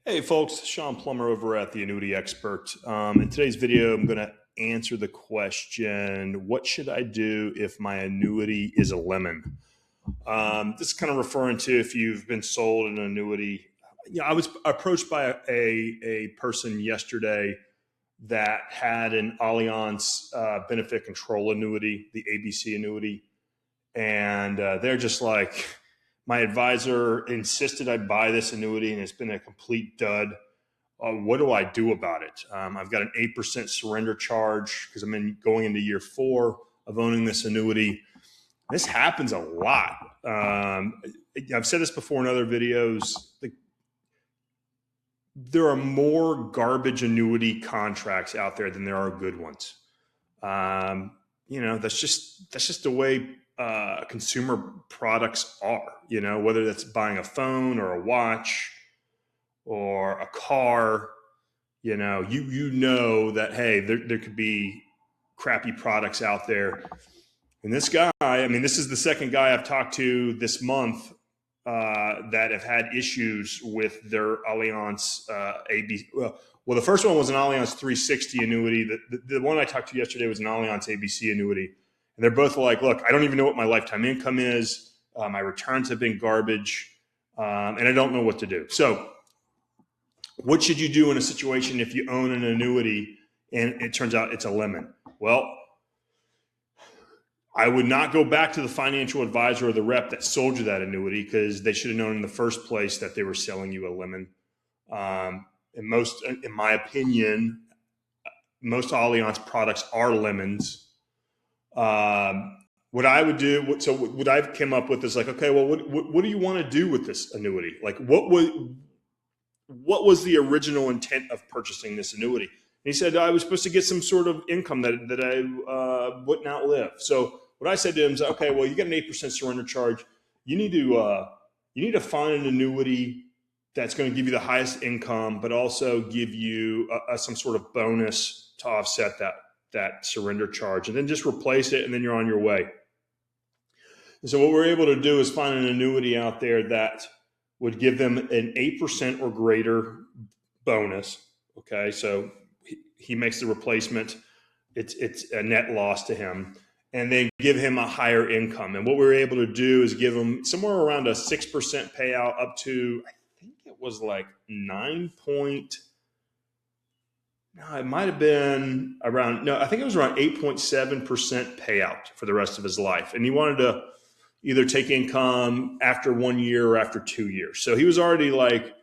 Hey folks, Shawn Plummer over at the Annuity Expert. In today's video, I'm going to answer the question, what should I do if my annuity is a lemon? This is kind of referring to if you've been sold an annuity. I was approached by a person yesterday that had an Allianz benefit control annuity, the ABC annuity. And they're just like, my advisor insisted I buy this annuity and it's been a complete dud. What do I do about it? I've got an 8% surrender charge because I'm going into year 4 of owning this annuity. This happens a lot. I've said this before in other videos. There are more garbage annuity contracts out there than there are good ones. That's just the way consumer products are, whether that's buying a phone or a watch or a car, you know that, hey, there could be crappy products out there. And this guy, this is the second guy I've talked to this month that have had issues with their Allianz ABC. Well, the first one was an Allianz 360 annuity. The one I talked to yesterday was an Allianz ABC annuity. And they're both like, look, I don't even know what my lifetime income is. My returns have been garbage, and I don't know what to do. So what should you do in a situation if you own an annuity and it turns out it's a lemon? Well, I would not go back to the financial advisor or the rep that sold you that annuity because they should have known in the first place that they were selling you a lemon. In my opinion, most Allianz products are lemons. What I would do, what I've come up with is like, okay, well, what do you want to do with this annuity? Like, what was the original intent of purchasing this annuity? And he said, I was supposed to get some sort of income that I wouldn't outlive. So what I said to him is, okay, well, you got an 8% surrender charge. You need to find an annuity that's going to give you the highest income, but also give you some sort of bonus to offset that surrender charge, and then just replace it, and then you're on your way. And so what we're able to do is find an annuity out there that would give them an 8% or greater bonus. Okay, so he makes the replacement. It's a net loss to him, and then give him a higher income. And what we were able to do is give him somewhere around a 6% payout up to, I think it was like 9 point. No, it might have been around, no, I think it was around 8.7% payout for the rest of his life. And he wanted to either take income after 1 year or after 2 years. So he was already like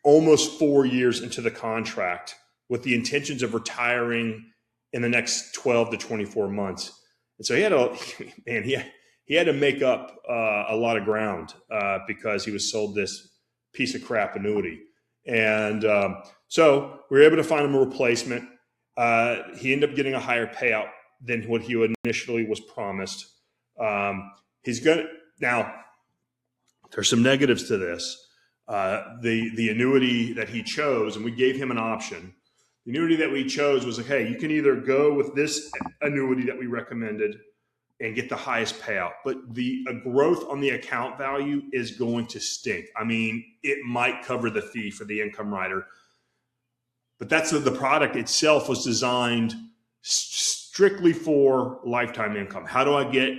almost 4 years into the contract with the intentions of retiring in the next 12 to 24 months. And so he had to make up a lot of ground because he was sold this piece of crap annuity. And so we were able to find him a replacement. He ended up getting a higher payout than what he initially was promised. Now, there's some negatives to this. The annuity that he chose, and we gave him an option. The annuity that we chose was like, hey, you can either go with this annuity that we recommended and get the highest payout, but the growth on the account value is going to stink. It might cover the fee for the income rider, but that's the product itself was designed strictly for lifetime income. How do I get,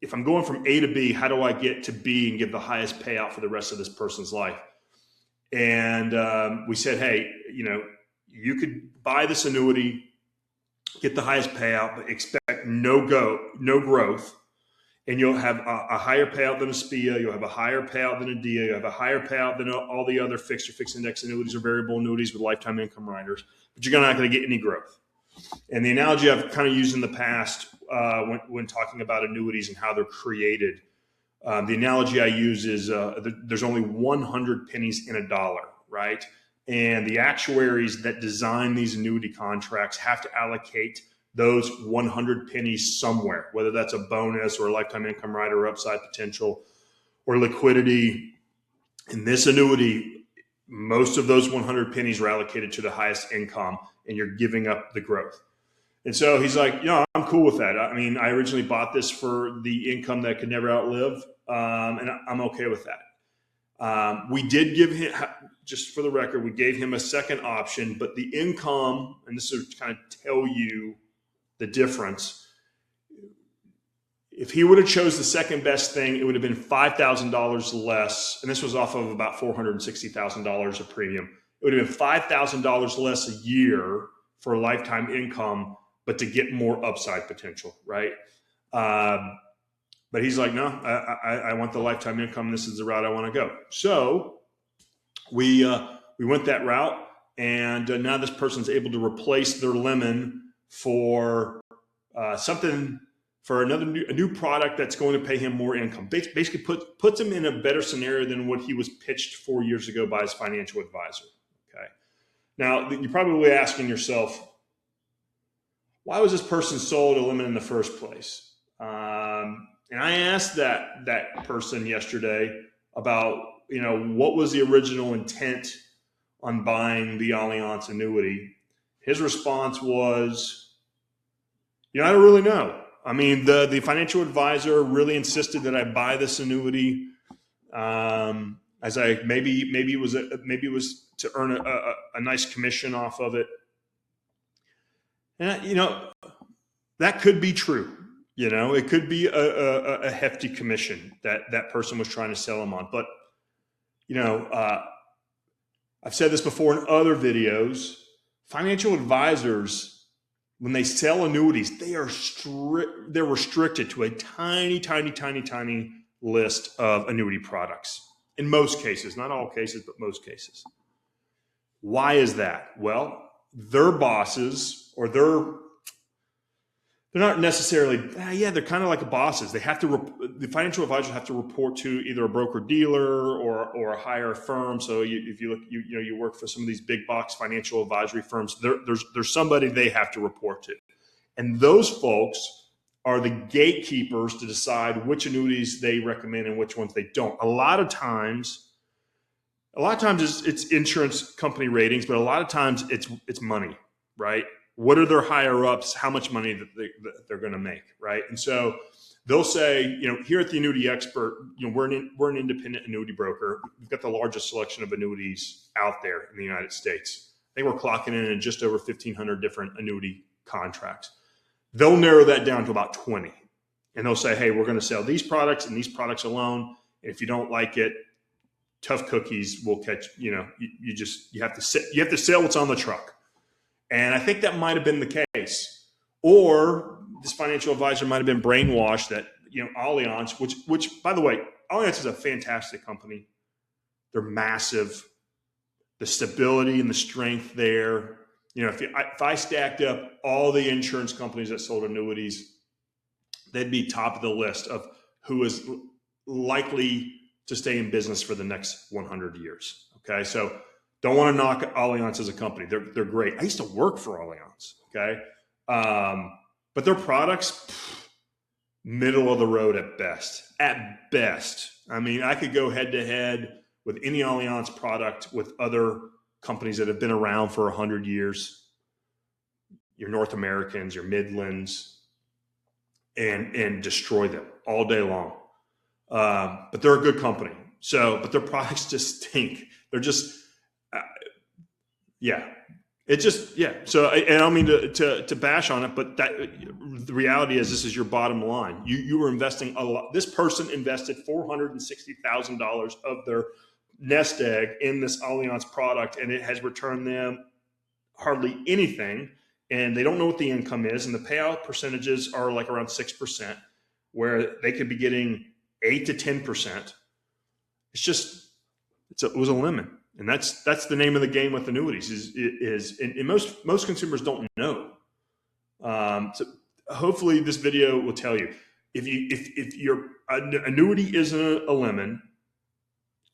if I'm going from A to B, how do I get to B and give the highest payout for the rest of this person's life? And we said, hey, you could buy this annuity, get the highest payout, but expect no growth. And you'll have a higher payout than a SPIA. You'll have a higher payout than a DIA. You'll have a higher payout than all the other fixed or fixed index annuities or variable annuities with lifetime income riders. But you're not going to get any growth. And the analogy I've kind of used in the past when talking about annuities and how they're created, the analogy I use is there's only 100 pennies in a dollar, right? And the actuaries that design these annuity contracts have to allocate those 100 pennies somewhere, whether that's a bonus or a lifetime income rider or upside potential or liquidity. In this annuity, most of those 100 pennies are allocated to the highest income, and you're giving up the growth. And so he's like, I'm cool with that. I originally bought this for the income that I could never outlive, and I'm okay with that. We did give him, just for the record, we gave him a second option, but the income, and this is to kind of tell you the difference. If he would have chose the second best thing, it would have been $5,000 less. And this was off of about $460,000 of premium. It would have been $5,000 less a year for a lifetime income, but to get more upside potential, right? But he's like, no, I want the lifetime income. This is the route I want to go. So we went that route, and now this person's able to replace their lemon for something, for a new product that's going to pay him more income. Basically puts him in a better scenario than what he was pitched 4 years ago by his financial advisor. Okay. Now, you're probably asking yourself, why was this person sold a lemon in the first place? And I asked that person yesterday about, what was the original intent on buying the Allianz annuity. His response was, I don't really know. I mean, the financial advisor really insisted that I buy this annuity, as maybe it was to earn a nice commission off of it. And that could be true. It could be a hefty commission that person was trying to sell him on. But I've said this before in other videos. Financial advisors, when they sell annuities, they're restricted to a tiny, tiny, tiny, tiny list of annuity products. In most cases, not all cases, but most cases. Why is that? Well, their bosses, or they're not necessarily, they're kind of like bosses. They have to, the financial advisors have to report to either a broker dealer or a higher firm. So if you look, you work for some of these big box financial advisory firms, there's somebody they have to report to. And those folks are the gatekeepers to decide which annuities they recommend and which ones they don't. A lot of times it's insurance company ratings, but a lot of times it's money, right? What are their higher ups? How much money that they're going to make, right? And so they'll say, here at the Annuity Expert, we're an independent annuity broker. We've got the largest selection of annuities out there in the United States. I think we're clocking in just over 1,500 different annuity contracts. They'll narrow that down to about 20, and they'll say, hey, we're going to sell these products and these products alone. And if you don't like it, tough cookies will catch. You have to sell what's on the truck. And I think that might have been the case. Or this financial advisor might have been brainwashed that, Allianz, which by the way, Allianz is a fantastic company. They're massive. The stability and the strength there. If I stacked up all the insurance companies that sold annuities, they'd be top of the list of who is likely to stay in business for the next 100 years. Okay. So don't want to knock Allianz as a company. They're great. I used to work for Allianz, okay? But their products, middle of the road at best. At best. I mean, I could go head to head with any Allianz product with other companies that have been around for 100 years. Your North Americans, your Midlands, and destroy them all day long. But they're a good company. But their products just stink. They're just... So, and I don't mean to bash on it, but the reality is this is your bottom line. You were investing a lot. This person invested $460,000 of their nest egg in this Allianz product, and it has returned them hardly anything. And they don't know what the income is. And the payout percentages are like around 6%, where they could be getting 8 to 10%. It was a lemon. And that's the name of the game with annuities and most consumers don't know. So hopefully this video will tell you if your annuity isn't a lemon,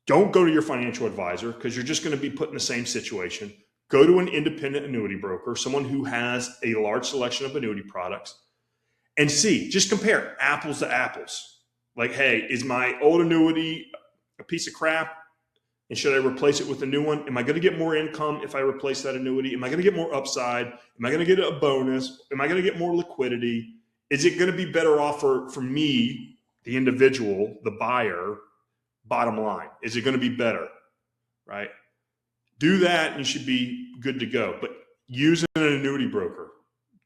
don't go to your financial advisor because you're just going to be put in the same situation. Go to an independent annuity broker, someone who has a large selection of annuity products, and just compare apples to apples. Like, hey, is my old annuity a piece of crap? And should I replace it with a new one? Am I going to get more income if I replace that annuity? Am I going to get more upside? Am I going to get a bonus? Am I going to get more liquidity? Is it going to be better off for me, the individual, the buyer, bottom line? Is it going to be better, right? Do that and you should be good to go. But use an annuity broker.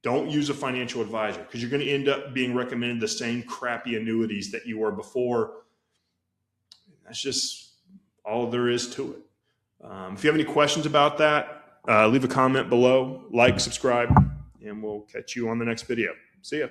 Don't use a financial advisor, because you're going to end up being recommended the same crappy annuities that you were before. That's just all there is to it. If you have any questions about that, leave a comment below, like, subscribe, and we'll catch you on the next video. See ya.